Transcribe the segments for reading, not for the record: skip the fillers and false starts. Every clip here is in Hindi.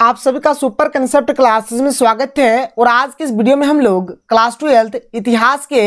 आप सभी का सुपर कंसेप्ट क्लासेस में स्वागत है। और आज के इस वीडियो में हम लोग क्लास 12 इतिहास के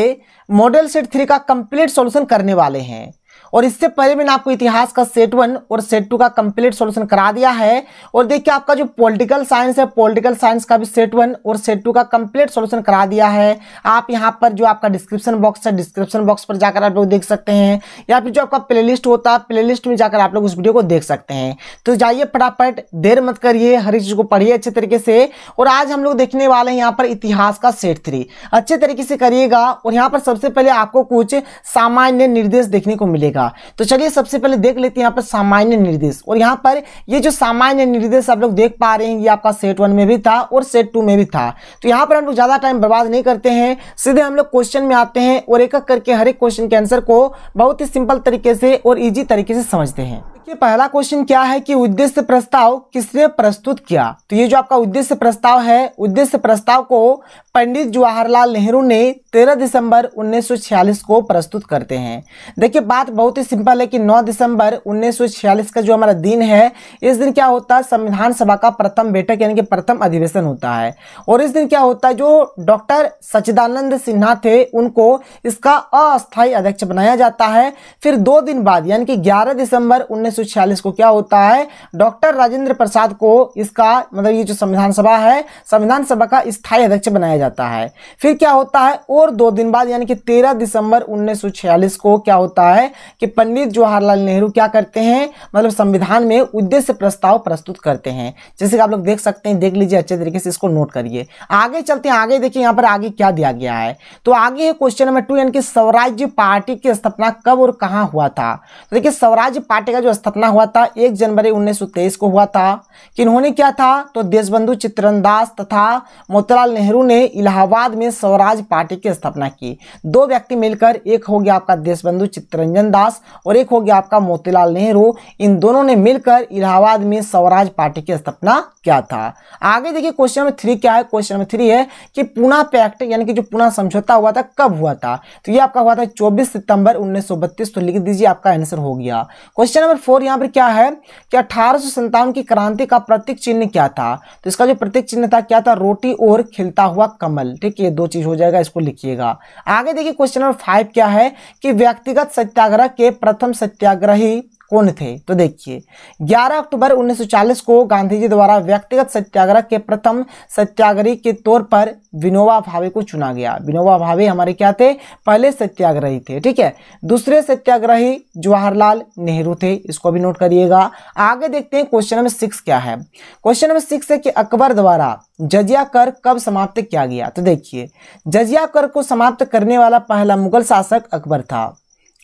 मॉडल सेट 3 का कंप्लीट सॉल्यूशन करने वाले हैं। और इससे पहले मैंने आपको इतिहास का सेट 1 और सेट 2 का कंप्लीट सॉल्यूशन करा दिया है। और देखिए आपका जो पॉलिटिकल साइंस है, पॉलिटिकल साइंस का भी सेट 1 और सेट 2 का कंप्लीट सॉल्यूशन करा दिया है। आप यहां पर जो आपका डिस्क्रिप्शन बॉक्स है, डिस्क्रिप्शन बॉक्स पर जाकर आप लोग देख सकते हैं, या फिर जो आपका प्लेलिस्ट होता है, प्लेलिस्ट में जाकर आप लोग उस वीडियो को देख सकते हैं। तो जाइए फटाफट, देर मत करिए, हर चीज को पढ़िए अच्छे तरीके से। और आज हम लोग देखने वाले हैं यहाँ पर इतिहास का सेट 3 अच्छे तरीके से करिएगा। और यहाँ पर सबसे पहले आपको कुछ सामान्य निर्देश देखने को मिलेगा। तो चलिए सबसे पहले देख लेते हैं यहाँ पर सामान्य निर्देश। और यहाँ पर ये जो सामान्य निर्देश आप लोग देख पा रहे हैं, ये आपका सेट 1 में भी था और सेट 2 में भी था। तो यहाँ पर हम लोग ज्यादा टाइम बर्बाद नहीं करते हैं, सीधे हम लोग क्वेश्चन में आते हैं और एक एक करके हर एक क्वेश्चन के आंसर को बहुत ही सिंपल तरीके से और इजी तरीके से समझते हैं। देखिए पहला क्वेश्चन क्या है कि उद्देश्य प्रस्ताव किसने प्रस्तुत किया। तो ये जो आपका उद्देश्य प्रस्ताव है, उद्देश्य प्रस्ताव को पंडित जवाहरलाल नेहरू ने 13 दिसंबर 1946 को प्रस्तुत करते हैं। देखिए बात बहुत ही सिंपल है कि 9 दिसंबर 1946 का जो हमारा दिन है, इस दिन क्या होता है, संविधान सभा का प्रथम बैठक यानी कि प्रथम अधिवेशन होता है। और इस दिन क्या होता है, जो डॉक्टर सच्चिदानंद सिन्हा थे उनको इसका अस्थायी अध्यक्ष बनाया जाता है। फिर 2 दिन बाद यानी कि 11 दिसंबर 1946 को क्या होता है, डॉक्टर राजेंद्र प्रसाद को इसका मतलब ये जो संविधान सभा है, संविधान सभा का स्थायी अध्यक्ष बनाया जाता है। फिर क्या होता है, और 2 दिन बाद यानी कि 13 दिसंबर 1946 को क्या होता है कि पंडित जवाहरलाल नेहरू क्या करते हैं, मतलब संविधान में उद्देश्य प्रस्ताव प्रस्तुत करते हैं। जैसे कि आप लोग देख सकते हैं, देख लीजिए अच्छे तरीके से, इसको नोट करिए। आगे चलते हैं, आगे देखिए यहाँ पर आगे क्या दिया गया है। तो आगे है क्वेश्चन नंबर 2 यानी कि स्वराज्य पार्टी की स्थापना कब और कहां हुआ था। तो देखिए स्वराज्य पार्टी का जो स्थापना हुआ था 1 जनवरी 1923 को हुआ था। किन्होंने क्या था, तो देशबंधु चित्तरंदास तथा मोतीलाल नेहरू ने इलाहाबाद में स्वराज पार्टी की स्थापना की। 2 व्यक्ति मिलकर, एक हो गया आपका देशबंधु चित्तरंजन दास और एक हो गया आपका मोतीलाल नेहरू, इन दोनों ने मिलकर इलाहाबाद में स्वराज पार्टी की स्थापना किया था। आगे देखिए क्वेश्चन नंबर 3 क्या है। क्वेश्चन नंबर 3 है कि पूना पैक्ट यानी कि जो पूना समझौता हुआ था कब हुआ था। तो ये आपका हुआ था 24 सितंबर 1932। तो लिख दीजिए, आपका आंसर हो गया। क्वेश्चन नंबर 4 यहाँ पर क्या है कि 1857 की क्रांति का प्रतीक चिन्ह क्या था। तो इसका जो प्रतीक चिन्ह था क्या था, रोटी और खिलता हुआ कमल। ठीक है, 2 चीज हो जाएगा, इसको लिखिएगा। आगे देखिए क्वेश्चन नंबर 5 क्या है कि व्यक्तिगत सत्याग्रह के प्रथम सत्याग्रही कौन थे। तो देखिए 11 अक्टूबर 1940 को गांधी जी द्वारा व्यक्तिगत सत्याग्रह के प्रथम सत्याग्रही के तौर पर विनोबा भावे को चुना गया। विनोबा भावे हमारे क्या थे, पहले सत्याग्रही थे। ठीक है, दूसरे सत्याग्रही जवाहरलाल नेहरू थे, इसको भी नोट करिएगा। आगे देखते हैं क्वेश्चन नंबर 6 क्या है। क्वेश्चन नंबर 6 है कि अकबर द्वारा जजिया कर कब समाप्त किया गया। तो देखिए जजिया कर को समाप्त करने वाला पहला मुगल शासक अकबर था।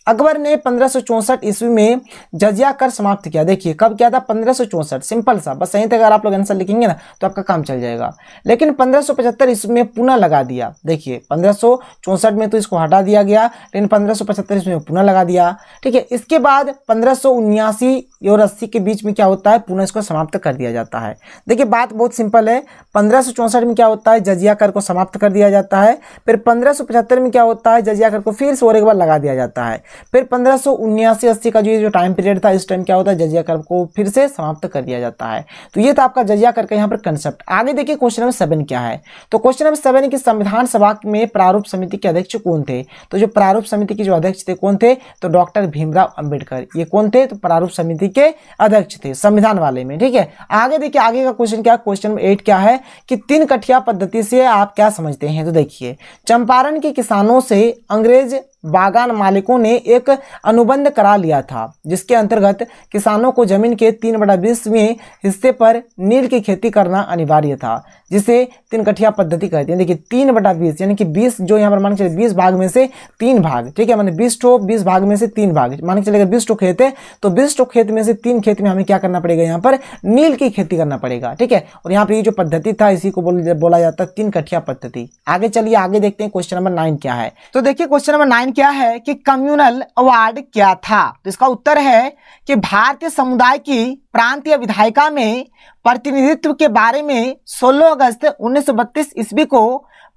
अकबर ने 1564 ईस्वी में जजिया कर समाप्त किया। देखिए कब किया था, 1564। सिंपल सा, बस यहीं तक अगर आप लोग आंसर लिखेंगे ना तो आपका काम चल जाएगा। लेकिन 1575 ईस्वी में पुनः लगा दिया। देखिए 1564 में तो इसको हटा दिया गया, लेकिन 1575 ईस्वी में पुनः लगा दिया। ठीक है, इसके बाद 1579 और 80 के बीच में क्या होता है, पुनः इसको समाप्त कर दिया जाता है। देखिए बात बहुत सिंपल है, 1564 में क्या होता है, जजिया कर को समाप्त कर दिया जाता है। फिर 1575 में क्या होता है, जजिया कर को फिर से और एक बार लगा दिया जाता है। फिर 1579-80 का जो टाइम पीरियड था, इस टाइम क्या होता है, जजिया कर को फिर से समाप्त कर दिया जाता है। तो ये था आपका जजिया कर का यहाँ पर कंसेप्ट। आगे देखिए क्वेश्चन नंबर 7 क्या है। तो क्वेश्चन नंबर 7 है कि संविधान सभा में प्रारूप समिति के अध्यक्ष कौन थे। तो जो प्रारूप समिति के जो अध्यक्ष थे कौन थे, तो डॉक्टर भीमराव अंबेडकर। ये कौन थे, तो प्रारूप समिति के अध्यक्ष थे संविधान वाले में। ठीक है, आगे देखिए आगे का क्वेश्चन क्या, क्वेश्चन नंबर 8 क्या है कि 3 कठिया पद्धति से आप क्या समझते हैं। तो देखिए चंपारण के किसानों से अंग्रेज बागान मालिकों ने एक अनुबंध करा लिया था, जिसके अंतर्गत किसानों को जमीन के 3/20वें हिस्से पर नील की खेती करना अनिवार्य था, जिसे 3 कठिया पद्धति कहते हैं। देखिए 3/20 यानी कि 20 जो यहाँ पर मान के चलिए 20 भाग में से 3 भाग। ठीक है, माने 20 भाग में से 3 भाग मान के चलेगा। 20 खेत है तो 20 खेत में से 3 खेत में हमें क्या करना पड़ेगा, यहाँ पर नील की खेती करना पड़ेगा। ठीक है, और यहाँ पर ये जो पद्धति था इसी को बोला जाता है 3 कठिया पद्धति। आगे चलिए आगे देखते हैं क्वेश्चन नंबर 9 क्या है। तो देखिए क्वेश्चन नंबर 9 क्या है कि कम्युनल अवार्ड क्या था। तो इसका उत्तर है कि भारतीय समुदाय की प्रांतीय विधायिका में प्रतिनिधित्व के बारे में 16 अगस्त 1932 ईस्वी को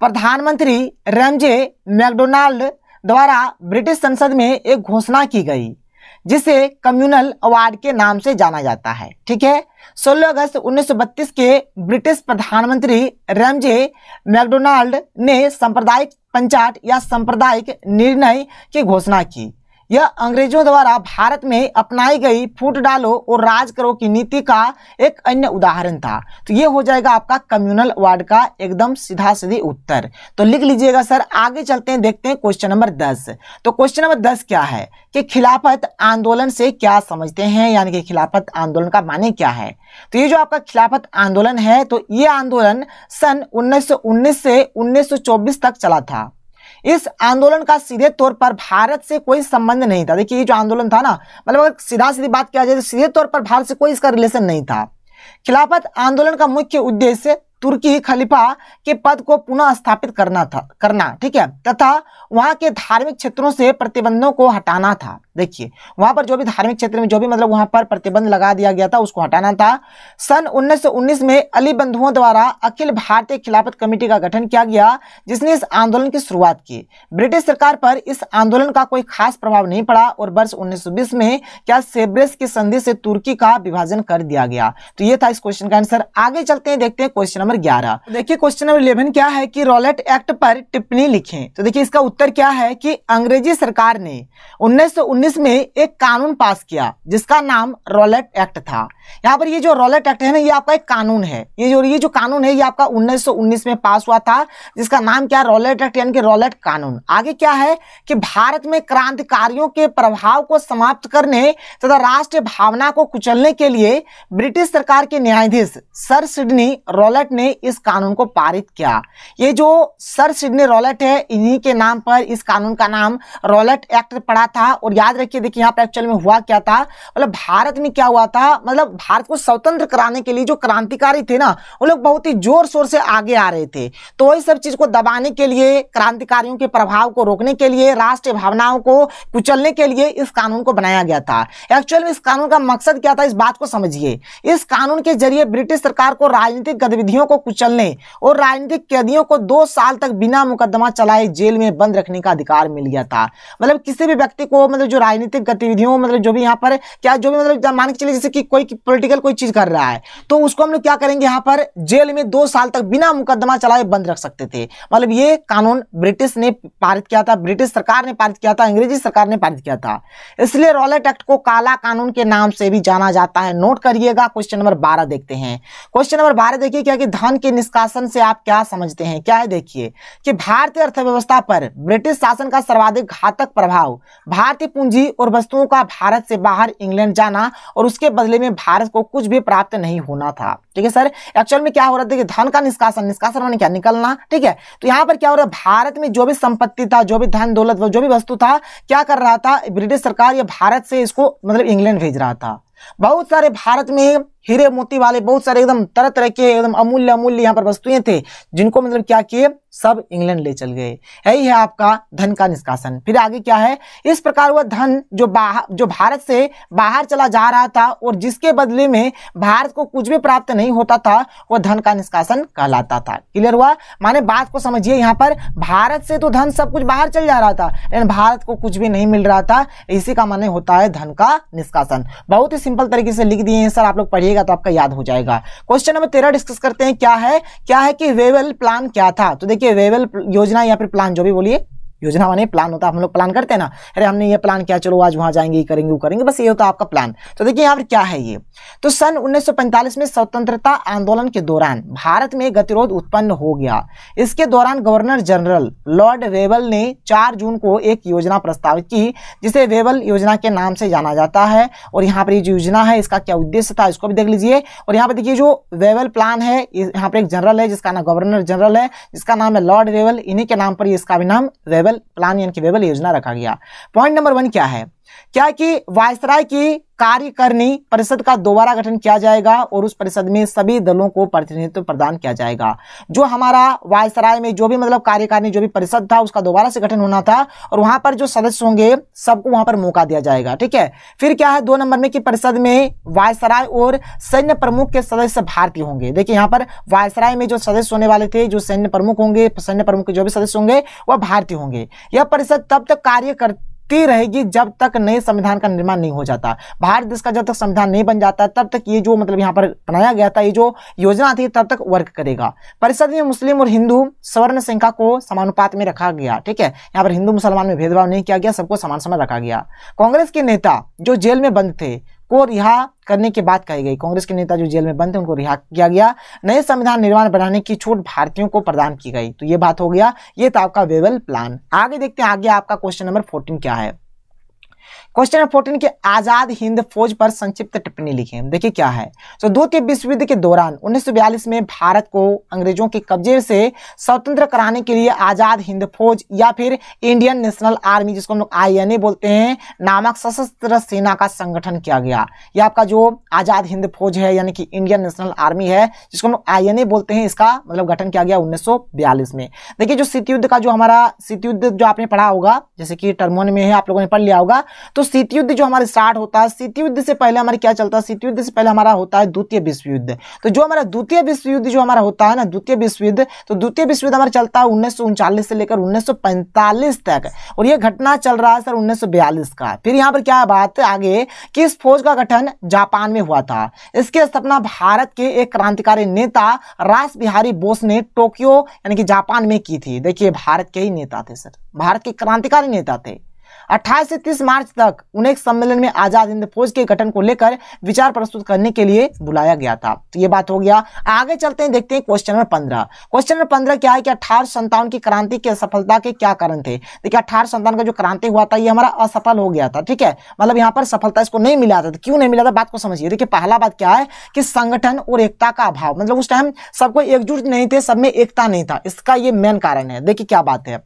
प्रधानमंत्री रमजे मैकडोनाल्ड द्वारा ब्रिटिश संसद में एक घोषणा की गई, जिसे कम्युनल अवार्ड के नाम से जाना जाता है। ठीक है, 16 अगस्त 1932 के ब्रिटिश प्रधानमंत्री रैमजे मैकडोनाल्ड ने सांप्रदायिक पंचायत या सांप्रदायिक निर्णय की घोषणा की। यह अंग्रेजों द्वारा भारत में अपनाई गई फूट डालो और राज करो की नीति का एक अन्य उदाहरण था। तो ये हो जाएगा आपका कम्युनल अवार्ड का एकदम सीधा सीधी उत्तर। तो लिख लीजिएगा सर। आगे चलते हैं, देखते हैं क्वेश्चन नंबर 10। तो क्वेश्चन नंबर 10 क्या है कि खिलाफत आंदोलन से क्या समझते हैं, यानी कि खिलाफत आंदोलन का माने क्या है। तो ये जो आपका खिलाफत आंदोलन है, तो ये आंदोलन सन 1919 से 1924 तक चला था। इस आंदोलन का सीधे तौर पर भारत से कोई संबंध नहीं था। देखिए, ये जो आंदोलन था ना, मतलब अगर सीधा सीधी बात किया जाए तो सीधे तौर पर भारत से कोई इसका रिलेशन नहीं था। खिलाफत आंदोलन का मुख्य उद्देश्य तुर्की खलीफा के पद को पुनः स्थापित करना, ठीक है, तथा वहां के धार्मिक क्षेत्रों से प्रतिबंधों को हटाना था। देखिए, वहां पर जो भी धार्मिक क्षेत्र में जो भी मतलब वहां पर प्रतिबंध लगा दिया गया था, उसको हटाना था। सन 1919 में अली बंधुओं द्वारा अखिल भारतीय खिलाफत कमेटी का गठन किया गया, जिसने इस आंदोलन की शुरुआत की। ब्रिटिश सरकार पर इस आंदोलन का कोई खास प्रभाव नहीं पड़ा और वर्ष 1920 में क्या सेब्रेस की संधि से तुर्की का विभाजन कर दिया गया। तो ये था इस क्वेश्चन का आंसर। आगे चलते हैं, देखते हैं क्वेश्चन नंबर 11। देखिए, क्वेश्चन नंबर 11 क्या है कि रॉलेट एक्ट पर टिप्पणी लिखें। तो देखिए, इसका उत्तर क्या है कि अंग्रेजी सरकार ने 1919 में एक कानून पास किया जिसका नाम रॉलेट एक्ट था। यहाँ पर ये जो रॉलेट एक्ट है ना, ये आपका एक कानून है। ये जो कानून है, ये आपका 1919 में पास हुआ था, जिसका नाम क्या है, रॉलेट एक्ट, यानी कि रॉलेट कानून। आगे क्या है कि भारत में क्रांतिकारियों के प्रभाव को समाप्त करने तथा राष्ट्रीय भावना को कुचलने के लिए ब्रिटिश सरकार के न्यायाधीश सर सिडनी रॉलेट ने इस कानून को पारित किया। ये जो सर सिडनी रॉलेट है, इन्हीं के नाम पर इस कानून का नाम रॉलेट एक्ट पड़ा था। और याद रखिए, देखिए यहाँ पर एक्चुअल में हुआ क्या था, मतलब भारत में क्या हुआ था, मतलब भारत को स्वतंत्र कराने के लिए जो क्रांतिकारी थे ना, वो लोग बहुत ही जोर शोर से आगे आ रहे थे। तो वही सब चीज को दबाने के लिए, क्रांतिकारियों के प्रभाव को रोकने के लिए, राष्ट्रीय भावनाओं को कुचलने के लिए इस कानून को बनाया गया था। एक्चुअल में इस कानून का मकसद क्या था, इस बात को समझिए। इस कानून के जरिए ब्रिटिश सरकार को राजनीतिक गतिविधियों को कुचलने और राजनीतिक कैदियों को 2 साल तक बिना मुकदमा चलाए जेल में बंद रखने का अधिकार मिल गया था। मतलब किसी भी व्यक्ति को, मतलब जो राजनीतिक गतिविधियों, मतलब जो भी यहाँ पर क्या, जो भी मतलब मान के चलिए जैसे कि कोई पॉलिटिकल कोई चीज कर रहा है, तो उसको हम लोग क्या करेंगे, यहाँ पर जेल में 2 साल तक बिना मुकदमा चलाए बंद रख सकते थे। मतलब ये कानून ब्रिटिश ने पारित किया था, ब्रिटिश सरकार ने पारित किया था, अंग्रेजी सरकार ने पारित किया था। इसलिए रॉलेट एक्ट को काला कानून के नाम से भी जाना जाता है। नोट करिएगा। क्वेश्चन नंबर 12 देखते हैं। क्वेश्चन नंबर 12 देखिए क्या कि धन के निष्कासन से आप क्या समझते हैं। क्या है, देखिए कि भारतीय अर्थव्यवस्था पर ब्रिटिश शासन का सर्वाधिक घातक प्रभाव भारतीय पूंजी और वस्तुओं का भारत से बाहर इंग्लैंड जाना और उसके बदले में भारत को कुछ भी प्राप्त नहीं होना था। ठीक है सर, एक्चुअल में क्या हो रहा था कि धन का निष्कासन माने क्या, निकलना। ठीक है, तो यहाँ पर क्या हो रहा है, भारत में जो भी संपत्ति था, जो भी धन दौलत, जो भी वस्तु था, क्या कर रहा था ब्रिटिश सरकार, या भारत से इसको मतलब इंग्लैंड भेज रहा था। बहुत सारे भारत में हीरे मोती वाले बहुत सारे एकदम तरह तरह के एकदम अमूल्य यहाँ पर वस्तुएं थे, जिनको मतलब क्या किए, सब इंग्लैंड ले चल गए। यही है आपका धन का निष्कासन। फिर आगे क्या है, इस प्रकार वह धन जो भारत से बाहर चला जा रहा था और जिसके बदले में भारत को कुछ भी प्राप्त नहीं होता था, वह धन का निष्कासन कहलाता था। क्लियर हुआ, माने बात को समझिए। यहाँ पर भारत से तो धन सब कुछ बाहर चल जा रहा था, लेकिन भारत को कुछ भी नहीं मिल रहा था। इसी का माने होता है धन का निष्कासन। बहुत ही सिंपल तरीके से लिख दिए हैं सर, आप लोग पढ़िएगा तो आपका याद हो जाएगा। क्वेश्चन नंबर 13 डिस्कस करते हैं। क्या है कि वेवेल प्लान क्या था। तो देखिए, वेवेल योजना या फिर प्लान, जो भी बोलिए, योजना माने प्लान होता है। हम लोग प्लान करते हैं ना, अरे हमने ये प्लान किया, चलो आज वहां जाएंगे, ये करेंगे, वो करेंगे, बस ये होता है आपका प्लान। तो देखिए यहाँ पर क्या है ये, तो सन 1945 में स्वतंत्रता आंदोलन के दौरान भारत में गतिरोध उत्पन्न हो गया। इसके दौरान गवर्नर जनरल लॉर्ड वेवेल ने 4 जून को एक योजना प्रस्तावित की, जिसे वेवेल योजना के नाम से जाना जाता है। और यहाँ पर ये जो योजना है, इसका क्या उद्देश्य था, इसको भी देख लीजिए। और यहाँ पर देखिए, जो वेवेल प्लान है, यहाँ पर एक जनरल है जिसका नाम गवर्नर जनरल है, जिसका नाम है लॉर्ड वेवेल। इन्हीं के नाम पर इसका भी नाम वेवेल प्लान यानी कि वेवेल योजना रखा गया। पॉइंट नंबर 1 क्या है, क्या कि वायसराय की कार्यकारिणी परिषद का दोबारा गठन किया जाएगा और उस परिषद में सभी दलों को प्रतिनिधित्व प्रदान किया जाएगा। जो हमारा वायसराय में जो भी मतलब कार्यकारिणी जो भी परिषद था, उसका दोबारा से गठन होना था और वहां पर जो सदस्य होंगे सबको वहां पर मौका दिया जाएगा। ठीक है, फिर क्या है 2 नंबर में कि परिषद में वायसराय और सैन्य प्रमुख के सदस्य भारतीय होंगे। देखिए यहाँ पर वायसराय में जो सदस्य होने वाले थे, जो सैन्य प्रमुख होंगे, सैन्य प्रमुख के जो भी सदस्य होंगे वह भारतीय होंगे। यह परिषद तब तक चलती रहेगी जब तक नए संविधान का निर्माण नहीं हो जाता। भारत देश का जब तक संविधान नहीं बन जाता तब तक ये जो मतलब यहाँ पर बनाया गया था, ये जो योजना थी, तब तक वर्क करेगा। परिषद में मुस्लिम और हिंदू सवर्ण संख्या को समानुपात में रखा गया। ठीक है, यहाँ पर हिंदू मुसलमान में भेदभाव नहीं किया गया, सबको समान समान रखा गया। कांग्रेस के नेता जो जेल में बंद थे को रिहा करने की बात कही गई। कांग्रेस के नेता जो जेल में बंद थे उनको रिहा किया गया। नए संविधान निर्माण बनाने की छूट भारतीयों को प्रदान की गई। तो ये बात हो गया, ये था आपका वेबल प्लान। आगे देखते हैं, आगे आपका क्वेश्चन नंबर 14 क्या है। क्वेश्चन नंबर 14 के आजाद हिंद फौज पर संक्षिप्त टिप्पणी लिखें। देखिए क्या है। तो द्वितीय विश्व युद्ध के दौरान 1942 में भारत को अंग्रेजों के कब्जे से स्वतंत्र कराने के लिए आजाद हिंद फौज या फिर इंडियन नेशनल आर्मी, जिसको हम लोग INA बोलते हैं, नामक सशस्त्र सेना का संगठन किया गया। यह आपका जो आजाद हिंद फौज है यानी कि इंडियन नेशनल आर्मी है, जिसको हम लोग INA बोलते हैं, इसका मतलब गठन किया गया 1942 में। देखिए जो शीत युद्ध का जो हमारा शीत युद्ध जो आपने पढ़ा होगा, जैसे कि टर्म 1 में है, आप लोगों ने पढ़ लिया होगा। तो शीत युद्ध जो हमारे स्टार्ट होता है, शीत युद्ध से पहले हमारे क्या चलता है, शीत युद्ध से पहले हमारा होता है द्वितीय विश्व युद्ध। तो जो हमारा द्वितीय विश्व युद्ध जो हमारा होता है ना, द्वितीय विश्व युद्ध, तो द्वितीय विश्व युद्ध हमारा चलता है 1939 से लेकर 1945 तक, और ये घटना चल रहा है सर 1942 का। फिर यहाँ पर क्या है बात आगे कि इस फौज का गठन जापान में हुआ था। इसकी स्थापना भारत के एक क्रांतिकारी नेता रास बिहारी बोस ने टोक्यो यानी कि जापान में की थी। देखिए भारत के ही नेता थे सर, भारत के क्रांतिकारी नेता थे। 28 से 30 मार्च तक उन्हें एक सम्मेलन में आजाद हिंद फौज के गठन को लेकर विचार प्रस्तुत करने के लिए बुलाया गया था। तो ये बात हो गया। आगे चलते हैं, देखते हैं क्वेश्चन नंबर 15। क्वेश्चन नंबर 15 क्या है कि 1857 की क्रांति की असफलता के क्या कारण थे। देखिए 1857 का जो क्रांति हुआ था ये हमारा असफल हो गया था। ठीक है, मतलब यहाँ पर सफलता इसको नहीं मिला था। तो क्यों नहीं मिला था, बात को समझिए। देखिए पहला बात क्या है कि संगठन और एकता का अभाव, मतलब उस टाइम सबको एकजुट नहीं थे, सब में एकता नहीं था, इसका ये मेन कारण है। देखिए क्या बात है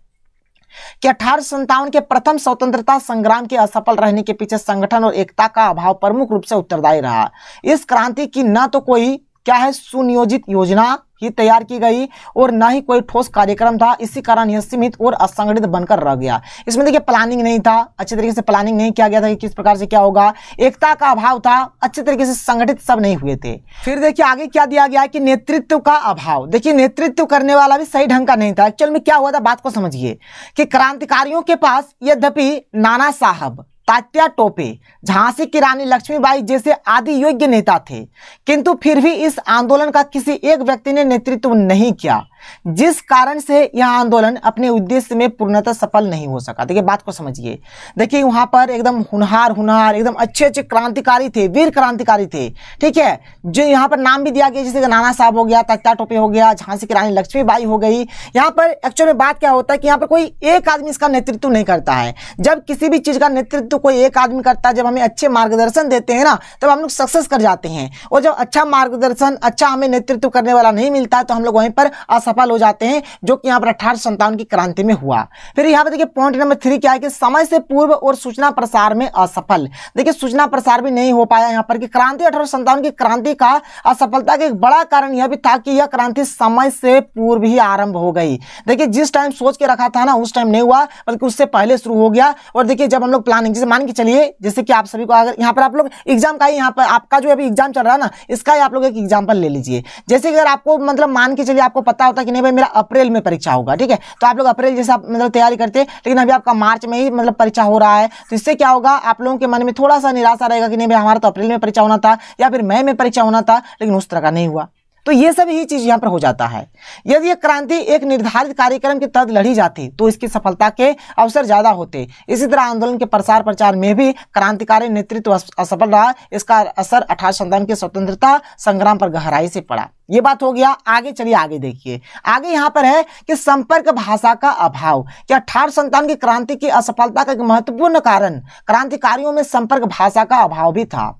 कि 1857 के प्रथम स्वतंत्रता संग्राम के असफल रहने के पीछे संगठन और एकता का अभाव प्रमुख रूप से उत्तरदायी रहा। इस क्रांति की न तो कोई क्या है सुनियोजित योजना ही तैयार की गई और ना ही कोई ठोस कार्यक्रम था। इसी कारण यह सीमित और असंगठित बनकर रह गया। इसमें देखिए प्लानिंग नहीं था, अच्छे तरीके से प्लानिंग नहीं किया गया था कि किस प्रकार से क्या होगा। एकता का अभाव था, अच्छे तरीके से संगठित सब नहीं हुए थे। फिर देखिए आगे क्या दिया गया है कि नेतृत्व का अभाव। देखिए नेतृत्व करने वाला भी सही ढंग का नहीं था। एक्चुअल में क्या हुआ था, बात को समझिए कि क्रांतिकारियों के पास यद्यपि नाना साहब, तात्या टोपे, झांसी की रानी लक्ष्मीबाई जैसे आदि योग्य नेता थे, किंतु फिर भी इस आंदोलन का किसी एक व्यक्ति ने नेतृत्व नहीं किया, जिस कारण से यह आंदोलन अपने उद्देश्य में पूर्णतः सफल नहीं हो सका। देखिए बात को समझिए। देखिए वहां पर एकदम हुनहार एकदम अच्छे अच्छे क्रांतिकारी थे, वीर क्रांतिकारी थे। ठीक है, जो यहाँ पर नाम भी दिया गया, जैसे नाना साहब हो गया, तात्या टोपे हो गया, झांसी की रानी लक्ष्मीबाई हो गई। यहाँ पर एक्चुअल में बात क्या होता है कि यहाँ पर कोई एक आदमी इसका नेतृत्व नहीं करता है। जब किसी भी चीज का नेतृत्व कोई एक आदमी करता है, जब हमें अच्छे मार्गदर्शन देते हैं ना, तब हम लोग सक्सेस कर जाते हैं। और जब अच्छा मार्गदर्शन, अच्छा हमें नेतृत्व करने वाला नहीं मिलता है, तो हम लोग वहीं पर असफल हो जाते हैं, जो कि यहाँ पर 1857 की क्रांति में हुआ। फिर यहाँ पर देखिए पॉइंट नंबर 3 क्या है कि समय से पूर्व और सूचना प्रसार में असफल। देखिए सूचना प्रसार भी नहीं हो पाया यहाँ पर कि क्रांति 1857 की क्रांति का असफलता का एक बड़ा कारण यह भी था कि यह क्रांति समय से पूर्व ही आरंभ हो गई। देखिए जिस टाइम सोच के रखा था ना, उस टाइम नहीं हुआ, बल्कि उससे पहले शुरू हो गया। और देखिए जब हम लोग प्लानिंग, जैसे मान के चलिए, जैसे कि आप सभी को अगर यहाँ पर आप लोग एग्जाम का ही, यहाँ पर आपका जो अभी एग्जाम चल रहा है ना, इसका ही आप लोग एक एग्जाम्पल ले लीजिए। जैसे कि अगर आपको मतलब मान के चलिए आपको पता होता कि नहीं भाई मेरा अप्रैल में परीक्षा होगा, ठीक है, तो आप लोग अप्रैल जैसा मतलब तैयारी करते, लेकिन अभी आपका मार्च में ही मतलब परीक्षा हो रहा है, तो इससे क्या होगा, आप लोगों के मन में थोड़ा सा निराशा रहेगा कि नहीं भाई हमारा तो अप्रैल में परीक्षा होना था या फिर मई में परीक्षा होना था, लेकिन उस तरह का नहीं हुआ। तो ये सब ही चीज यहां पर हो जाता है। यदि ये क्रांति एक निर्धारित कार्यक्रम के तहत लड़ी जाती तो इसकी सफलता के अवसर ज्यादा होते। इसी तरह आंदोलन के प्रसार प्रचार में भी क्रांतिकारी नेतृत्व असफल रहा। इसका असर 1857 के स्वतंत्रता संग्राम पर गहराई से पड़ा। ये बात हो गया। आगे चलिए, आगे देखिए, आगे यहाँ पर है कि संपर्क भाषा का अभाव। कि 1857 की क्रांति की असफलता का एक महत्वपूर्ण कारण क्रांतिकारियों में संपर्क भाषा का अभाव भी था।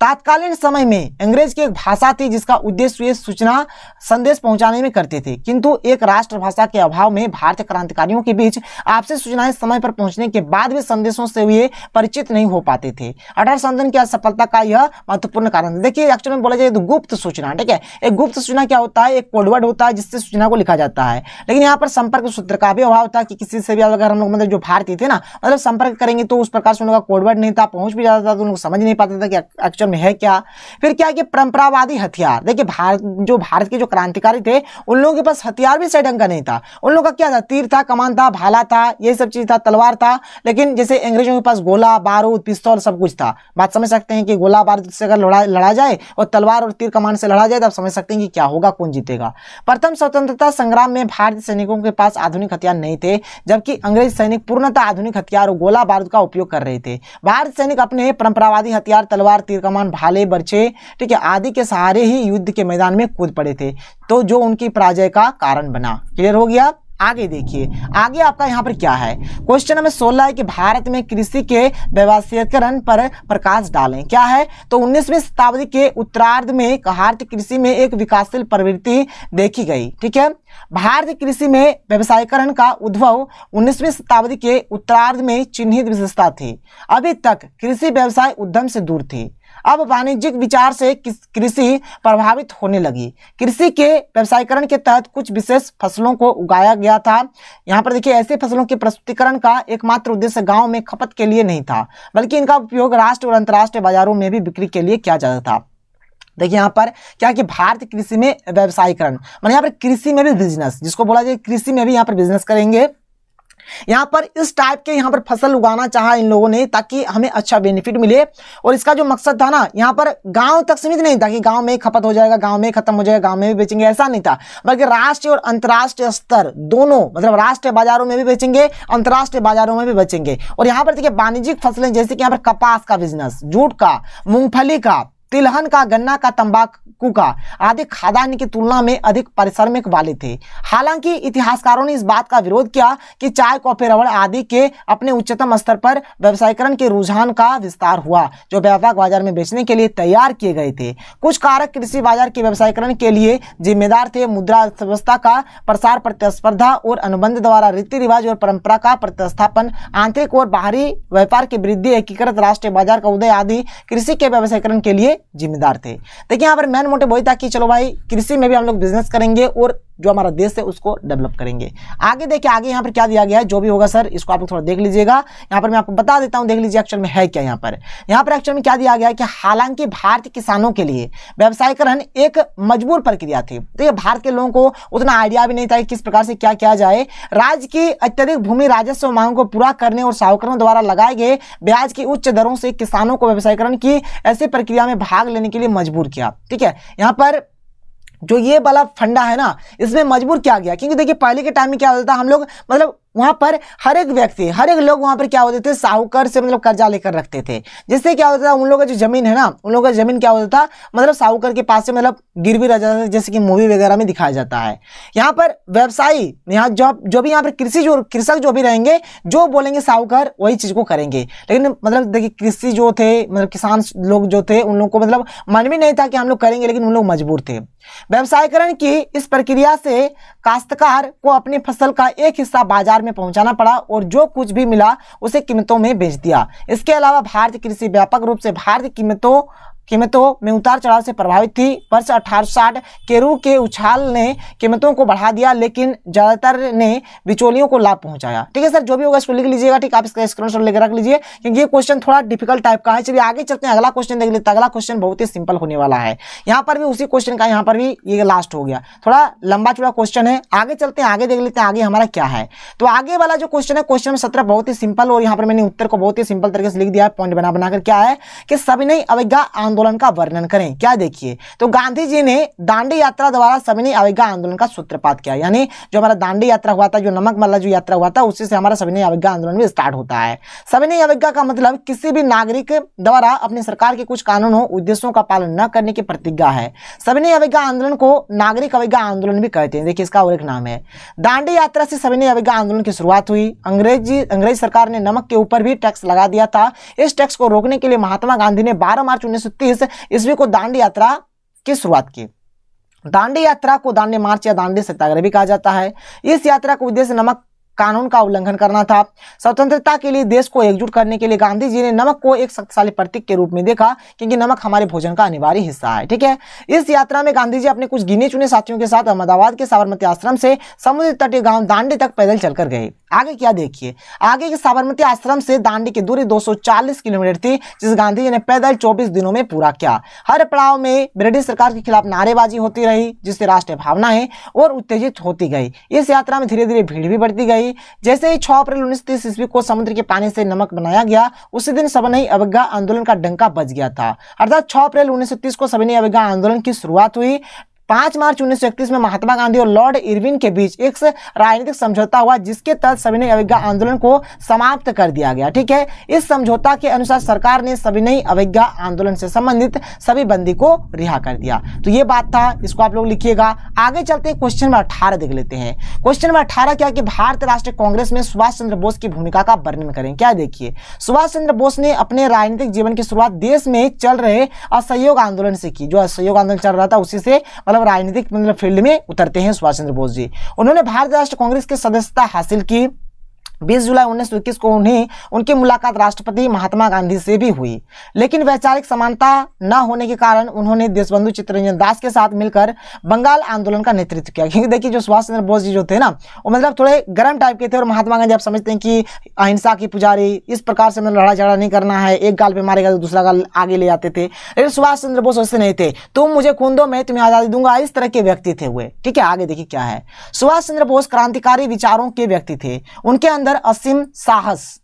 तात्कालीन समय में अंग्रेज की एक भाषा थी जिसका उद्देश्य वे सूचना संदेश पहुंचाने में करते थे, किंतु एक राष्ट्रभाषा के अभाव में भारतीय क्रांतिकारियों के बीच आपसी सूचनाएं समय पर पहुंचने के बाद भी संदेशों से वे परिचित नहीं हो पाते थे। 1857 की असफलता का यह महत्वपूर्ण कारण। देखिए एक्चुअली में बोला जाए तो गुप्त सूचना, ठीक है, एक गुप्त सूचना क्या होता है, एक कोडवर्ड होता है जिससे सूचना को लिखा जाता है, लेकिन यहाँ पर संपर्क सूत्र का भी अभाव था कि किसी से भी अगर हम लोग मतलब जो भारतीय थे ना, मतलब संपर्क करेंगे तो उस प्रकार से उनका कोडवर्ड नहीं था, पहुंच भी जाता था तो उनको समझ नहीं पाता था कि एक्चुअल में है क्या। फिर क्या कि परंपरावादी हथियार, देखिए भारत के जो क्रांतिकारी थे उन लोगों के पास हथियार भी सही ढंग का नहीं था। उन लोगों का क्या था, तीर था, कमान था, भाला था, ये सब चीज था, तलवार था। लेकिन जैसे अंग्रेजों के पास गोला बारूद पिस्तौल सब कुछ था। बात समझ सकते हैं कि गोला बारूद से अगर लड़ा जाए और तलवार और तीर कमान से लड़ा जाए तो आप समझ सकते हैं कि क्या होगा, कौन जीतेगा। प्रथम स्वतंत्रता संग्राम में भारतीय सैनिकों के पास आधुनिक हथियार नहीं थे, जबकि अंग्रेज सैनिक पूर्णतः आधुनिक हथियार और गोला बारूद का उपयोग कर रहे थे। भारतीय सैनिक अपने परंपरावादी हथियार तलवार, तीर कमान, भाले, बर्छे, ठीक है, आदि के सहारे ही युद्ध के मैदान में कूद पड़े थे, तो जो उनकी पराजय का कारण बना। क्लियर हो गया। आगे देखिए, आगे आपका यहाँ पर क्या है, क्वेश्चन नंबर 16 है कि भारत में कृषि के व्यवसायीकरण पर प्रकाश डालें। क्या है, तो 19वीं शताब्दी के उत्तरार्ध में भारतीय कृषि में एक विकासशील प्रवृत्ति देखी गई। ठीक है, भारतीय कृषि में व्यवसायीकरण का उद्भव 19वीं शताब्दी के उत्तरार्ध में चिन्हित विशेषता थी। अभी तक कृषि व्यवसाय उद्यम से दूर थी। अब वाणिज्यिक विचार से कृषि प्रभावित होने लगी। कृषि के व्यवसायीकरण के तहत कुछ विशेष फसलों को उगाया गया था। यहाँ पर देखिए, ऐसे फसलों के प्रस्तुतिकरण का एकमात्र उद्देश्य गांव में खपत के लिए नहीं था, बल्कि इनका उपयोग राष्ट्रीय और अंतर्राष्ट्रीय बाजारों में भी बिक्री के लिए किया जाता था। देखिए यहाँ पर क्या कि भारतीय कृषि में व्यवसायीकरण माने यहाँ पर कृषि में भी बिजनेस, जिसको बोला जाए कृषि में भी यहाँ पर बिजनेस करेंगे। यहाँ पर इस टाइप के यहाँ पर फसल उगाना चाहा इन लोगों ने, ताकि हमें अच्छा बेनिफिट मिले। और इसका जो मकसद था ना, यहाँ पर गांव तक सीमित नहीं था कि गांव में खपत हो जाएगा, गांव में खत्म हो जाएगा, गांव में भी बेचेंगे, ऐसा नहीं था, बल्कि राष्ट्रीय और अंतर्राष्ट्रीय स्तर दोनों, मतलब राष्ट्रीय बाजारों में भी बेचेंगे, अंतर्राष्ट्रीय बाजारों में भी बेचेंगे। और यहाँ पर देखिए वाणिज्यिक फसलें जैसे कि यहाँ पर कपास का बिजनेस, जूट का, मूंगफली का, तिलहन का, गन्ना का, तंबाकू का आदि खाद्यान्न की तुलना में अधिक पारिश्रमिक वाले थे। हालांकि इतिहासकारों ने इस बात का विरोध किया कि चाय, कॉफी, रबड़ आदि के अपने उच्चतम स्तर पर व्यवसायीकरण के रुझान का विस्तार हुआ, जो व्यापक बाजार में बेचने के लिए तैयार किए गए थे। कुछ कारक कृषि बाजार के व्यवसायीकरण के लिए जिम्मेदार थे। मुद्रा अर्थव्यवस्था का प्रसार, प्रतिस्पर्धा और अनुबंध द्वारा रीति रिवाज और परंपरा का प्रतिस्थापन, आंतरिक और बाहरी व्यापार की वृद्धि, एकीकृत राष्ट्रीय बाजार का उदय आदि कृषि के व्यवसायीकरण के लिए जिम्मेदार थे। देखिए यहाँ पर मेन मोटिव वही था कि चलो भाई कृषि में भी हम लोग बिजनेस करेंगे और जो हमारा देश है उसको डेवलप करेंगे। आगे देखिए, आगे यहाँ पर क्या दिया गया है, जो भी होगा सर इसको आप लोग थोड़ा देख लीजिएगा। यहाँ पर मैं आपको बता देता हूँ, देख लीजिए एक्चुअल में है क्या। यहाँ पर एक्चुअल में क्या दिया गया है कि हालांकि भारतीय किसानों के लिए व्यवसायीकरण एक मजबूर प्रक्रिया थी। तो ये भारत के लोगों को उतना आइडिया भी नहीं था कि किस प्रकार से क्या किया जाए। राज्य की अत्यधिक भूमि राजस्व मांग को पूरा करने और साहूकारों द्वारा लगाए गए ब्याज की उच्च दरों से किसानों को व्यवसायीकरण की ऐसी प्रक्रिया में भाग लेने के लिए मजबूर किया। ठीक है, यहाँ पर जो ये वाला फंडा है ना, इसमें मजबूर किया गया, क्योंकि देखिए पहले के टाइम में क्या होता था, हम लोग मतलब वहां पर हर एक व्यक्ति, हर एक लोग वहां पर क्या होते थे, साहूकार से मतलब कर्जा लेकर रखते थे। जिससे क्या होता था, उन लोगों का जो जमीन है ना, उन लोगों का जमीन क्या होता था, मतलब साहूकार के पास से मतलब गिरवी रह जाता था, जैसे कि मूवी वगैरह में दिखाया जाता है। यहाँ पर व्यवसायी, यहाँ जो भी यहाँ पर कृषक जो भी रहेंगे, जो बोलेंगे साहूकार वही चीज को करेंगे। लेकिन मतलब देखिए कृषि जो थे, मतलब किसान लोग जो थे, उन लोगों को मतलब मन भी नहीं था कि हम लोग करेंगे, लेकिन उन लोग मजबूर थे। व्यवसायीकरण की इस प्रक्रिया से काश्तकार को अपनी फसल का एक हिस्सा बाजार में पहुंचाना पड़ा और जो कुछ भी मिला उसे कीमतों में बेच दिया। इसके अलावा भारतीय कृषि व्यापक रूप से भारतीय कीमतों में उतार चढ़ाव से प्रभावित थी। वर्ष 1860 केरू के उछाल ने कीमतों को बढ़ा दिया, लेकिन ज्यादातर ने बिचौलियों को लाभ पहुंचाया। ठीक है सर, जो भी होगा इसको लिख लीजिएगा। ठीक, आप इसका स्क्रीनशॉट लेकर रख लीजिए, क्योंकि ये क्वेश्चन थोड़ा डिफिकल्ट टाइप का है। चलिए आगे चलते हैं, अगला क्वेश्चन देख लेते हैं। अगला क्वेश्चन बहुत ही सिंपल होने वाला है। यहाँ पर भी उसी क्वेश्चन का, यहाँ पर भी ये लास्ट हो गया, थोड़ा लंबा चौड़ा क्वेश्चन है। आगे चलते हैं, आगे देख लेते हैं आगे हमारा क्या है। तो आगे वाला जो क्वेश्चन है, क्वेश्चन नंबर 17, बहुत ही सिंपल, और यहाँ पर मैंने उत्तर को बहुत ही सिंपल तरीके से लिख दिया है, पॉइंट बना बनाकर। क्या है कि सविनय अवज्ञा आंदोलन का वर्णन करें। क्या देखिए, तो गांधी जी ने दांडी यात्रा द्वारा सविनय अवज्ञा आंदोलन का सूत्रपात किया। यानी जो हमारा दांडी यात्रा हुआ था, जो नमक मल्ला जो यात्रा हुआ था, उसी से हमारा सविनय अवज्ञा आंदोलन भी स्टार्ट होता है। सविनय अवज्ञा का मतलब किसी भी नागरिक द्वारा अपनी सरकार के कुछ कानूनों उद्देश्यों का पालन न करने की प्रतिज्ञा है। सविनय अवज्ञा आंदोलन को नागरिक अवज्ञा आंदोलन भी कहते हैं। देखिए इसका और एक नाम है। दांडी यात्रा से सविनय अवज्ञा आंदोलन की शुरुआत हुई। अंग्रेज सरकार ने नमक के ऊपर भी टैक्स लगा दिया था। इस टैक्स को रोकने के लिए महात्मा गांधी ने 12 मार्च 1930 ईस्वी को दांडी यात्रा की शुरुआत की। दांडी यात्रा को दांडी मार्च या दांडी सत्याग्रह भी कहा जाता है। इस यात्रा का उद्देश्य नमक कानून का उल्लंघन करना था। स्वतंत्रता के लिए देश को एकजुट करने के लिए गांधी जी ने नमक को एक शक्तिशाली प्रतीक के रूप में देखा, क्योंकि नमक हमारे भोजन का अनिवार्य हिस्सा है। ठीक है, इस यात्रा में गांधी जी अपने कुछ गिने चुने साथियों के साथ अहमदाबाद के साबरमती आश्रम से समुद्र तटीय गांव दांडी तक पैदल चलकर गए। आगे क्या देखिए, आगे के साबरमती आश्रम से दांडी की दूरी 240 किलोमीटर थी, जिस गांधी जी ने पैदल 24 दिनों में पूरा किया। हर पड़ाव में ब्रिटिश सरकार के खिलाफ नारेबाजी होती रही, जिससे राष्ट्रीय भावनाएं और उत्तेजित होती गई। इस यात्रा में धीरे धीरे भीड़ भी बढ़ती गई। जैसे ही 6 अप्रैल 1930 ईस्वी को समुद्र के पानी से नमक बनाया गया, उसी दिन सविनय अवज्ञा आंदोलन का डंका बज गया था। अर्थात 6 अप्रैल 1930 को सविनय अवज्ञा आंदोलन की शुरुआत हुई। 5 मार्च 1931 में महात्मा गांधी और लॉर्ड इरविन के बीच एक राजनीतिक समझौता हुआ, जिसके तहत सविनय अवज्ञा आंदोलन को समाप्त कर दिया गया। ठीक है, इस समझौता के अनुसार सरकार ने सविनय अवज्ञा आंदोलन से संबंधित सभी बंदी को रिहा कर दिया। तो ये बात था, इसको आप लोग लिखिएगा। आगे चलते हैं, क्वेश्चन नंबर 18 देख लेते हैं। क्वेश्चन नंबर 18 क्या कि भारतीय राष्ट्रीय कांग्रेस में सुभाष चंद्र बोस की भूमिका का वर्णन करें। क्या देखिए, सुभाष चंद्र बोस ने अपने राजनीतिक जीवन की शुरुआत देश में चल रहे असहयोग आंदोलन से की। जो असहयोग आंदोलन चल रहा था उसी से राजनीतिक फील्ड में उतरते हैं सुभाष चंद्र बोस जी। उन्होंने भारतीय राष्ट्रीय कांग्रेस की सदस्यता हासिल की। 20 जुलाई 1921 को उनकी मुलाकात राष्ट्रपति महात्मा गांधी से भी हुई, लेकिन वैचारिक समानता न होने के कारण उन्होंने देशबंधु चित्तरंजन दास के साथ मिलकर बंगाल आंदोलन का नेतृत्व किया। क्योंकि देखिए, जो सुभाष चंद्र बोस जी जो थे ना, वो मतलब थोड़े गर्म टाइप के थे, और महात्मा गांधी आप समझते हैं कि अहिंसा की पुजारी, इस प्रकार से मतलब लड़ा झगड़ा नहीं करना है, एक गाल पे मारेगा तो दूसरा गाल आगे ले जाते थे। लेकिन सुभाष चंद्र बोस ऐसे नहीं थे, तुम मुझे खून दो मैं तुम्हें आजादी दूंगा, इस तरह के व्यक्ति थे हुए। ठीक है, आगे देखिए क्या है। सुभाष चंद्र बोस क्रांतिकारी विचारों के व्यक्ति थे। उनके अंदर असीम साहस,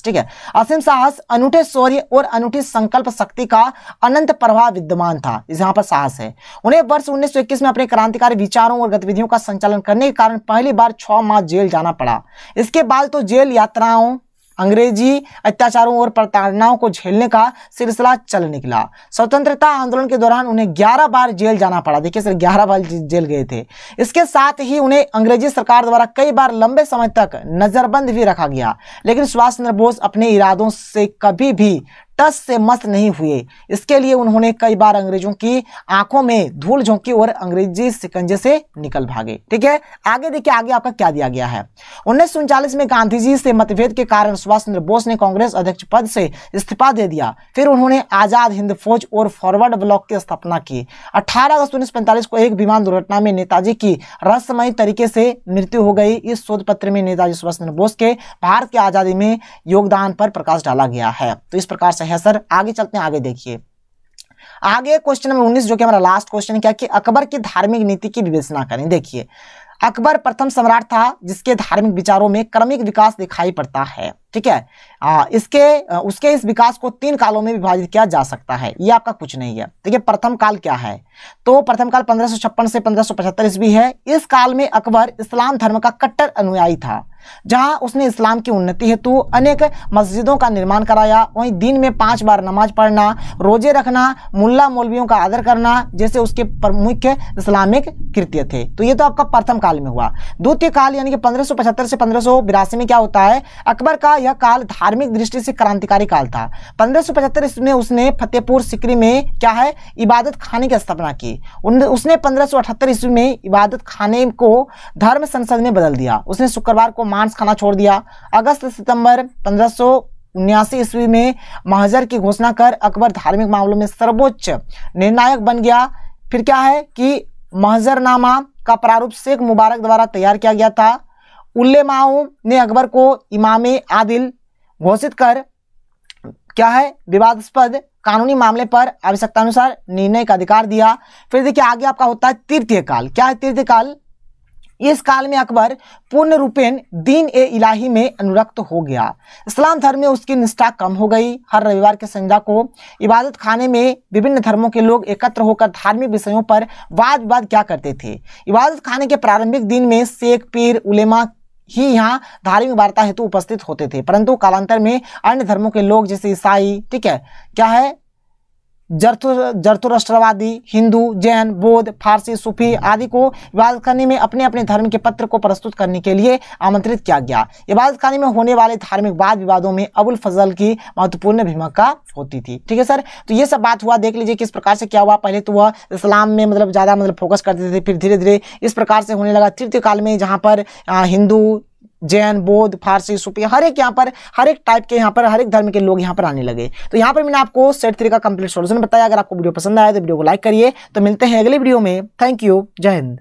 ठीक है, असीम साहस, अनूठे शौर्य और अनूठी संकल्प शक्ति का अनंत प्रभाव विद्यमान था। यहाँ पर साहस है। उन्हें वर्ष 1921 में अपने क्रांतिकारी विचारों और गतिविधियों का संचालन करने के कारण पहली बार 6 माह जेल जाना पड़ा। इसके बाद तो जेल यात्राओं, अंग्रेजी अत्याचारों और प्रताड़नाओं को झेलने का सिलसिला चल निकला। स्वतंत्रता आंदोलन के दौरान उन्हें 11 बार जेल जाना पड़ा। देखिए सर, 11 बार जेल गए थे। इसके साथ ही उन्हें अंग्रेजी सरकार द्वारा कई बार लंबे समय तक नजरबंद भी रखा गया। लेकिन सुभाष चंद्र बोस अपने इरादों से कभी भी टस से मस्त नहीं हुए। इसके लिए उन्होंने कई बार अंग्रेजों की आंखों में धूल झोंकी और अंग्रेजी शिकंजे से निकल भागे। ठीक है, आगे देखिए, आगे आपका क्या दिया गया है। 1939 में गांधी जी से मतभेद के कारण सुभाष चंद्र बोस ने कांग्रेस अध्यक्ष पद से इस्तीफा दे दिया। फिर उन्होंने आजाद हिंद फौज और फॉरवर्ड ब्लॉक की स्थापना की। 18 अगस्त 1945 को एक विमान दुर्घटना में नेताजी की रहस्यमयी तरीके से मृत्यु हो गई। इस शोध पत्र में नेताजी सुभाष चंद्र बोस के भारत की आजादी में योगदान पर प्रकाश डाला गया है। तो इस प्रकार से है सर। आगे चलते हैं, आगे देखिए। आगे क्वेश्चन नंबर 19 जो कि हमारा लास्ट क्वेश्चन है, क्या कि अकबर की धार्मिक नीति की विवेचना करें। देखिए, अकबर प्रथम सम्राट था जिसके धार्मिक विचारों में क्रमिक विकास दिखाई पड़ता है। ठीक है, उसके इस विकास को 3 कालों में विभाजित किया जा सकता है। ये आपका कुछ नहीं है। देखिए, प्रथम काल क्या है, तो प्रथम काल 1556 से 1575 ईस्वी है। इस काल में अकबर इस्लाम धर्म का कट्टर अनुयायी था, जहां उसने इस्लाम की उन्नति हेतु अनेक मस्जिदों का निर्माण कराया। वहीं दिन में 5 बार नमाज पढ़ना, रोजे रखना, मुल्ला मौलवियों का आदर करना जैसे उसके प्रमुख इस्लामिक कृत्य थे। तो ये तो आपका प्रथम काल में हुआ। द्वितीय काल यानी कि 1575 से 1582 में क्या होता है, अकबर का यह काल धार्मिक दृष्टि से क्रांतिकारी काल था। 1575 में उसने फतेहपुर सिकरी में क्या है, इबादत खाने की स्थापना की। उसने 1578 ईस्वी में इबादत खाने को धर्म संसद में बदल दिया। उसने शुक्रवार को मांस खाना छोड़ दिया। अगस्त सितंबर 1579 ईस्वी में महजर की घोषणा कर अकबर धार्मिक मामलों में सर्वोच्च निर्णायक बन गया। फिर क्या है कि महजरनामा का प्रारूप शेख मुबारक द्वारा तैयार किया गया था। उल्लेमाओं ने अकबर को इमामे आदिल घोषित कर क्या है, विवादास्पद कानूनी मामले पर आवश्यकतानुसार निर्णय का अधिकार दिया। फिर देखिए, आगे आपका होता है तृतीय काल। क्या है तृतीय काल? इस काल में अकबर पूर्ण रूपेण दीन ए इलाही में अनुरक्त हो गया। इस्लाम धर्म में उसकी निष्ठा कम हो गई। हर रविवार के संध्या को इबादत खाने में विभिन्न धर्मों के लोग एकत्र होकर धार्मिक विषयों पर वाद विवाद क्या करते थे। इबादत खाने के प्रारंभिक दिन में शेख, पीर, उलेमा ही यहाँ धार्मिक वार्ता हेतु उपस्थित होते थे, परंतु कालांतर में अन्य धर्मों के लोग जैसे ईसाई, ठीक है, क्या है, जरथुस्त्रवादी, हिंदू, जैन, बौद्ध, फारसी, सूफी आदि को इबादत खाने में अपने अपने धर्म के पत्र को प्रस्तुत करने के लिए आमंत्रित किया गया। इबादत खाने में होने वाले धार्मिक वाद विवादों में अबुल फजल की महत्वपूर्ण भूमिका होती थी। ठीक है सर, तो ये सब बात हुआ। देख लीजिए किस प्रकार से क्या हुआ। पहले तो वह इस्लाम में मतलब ज्यादा फोकस करते थे, फिर धीरे धीरे इस प्रकार से होने लगा। तृतीय काल में जहाँ पर हिंदू, जैन, बौद्ध, फारसी, सूफी हर एक यहाँ पर हर एक टाइप के यहाँ पर हर एक धर्म के लोग यहाँ पर आने लगे। तो यहाँ पर मैंने आपको सेट 3 का कंप्लीट सॉल्यूशन बताया। अगर आपको वीडियो पसंद आया तो वीडियो को लाइक करिए। तो मिलते हैं अगले वीडियो में। थैंक यू, जय हिंद।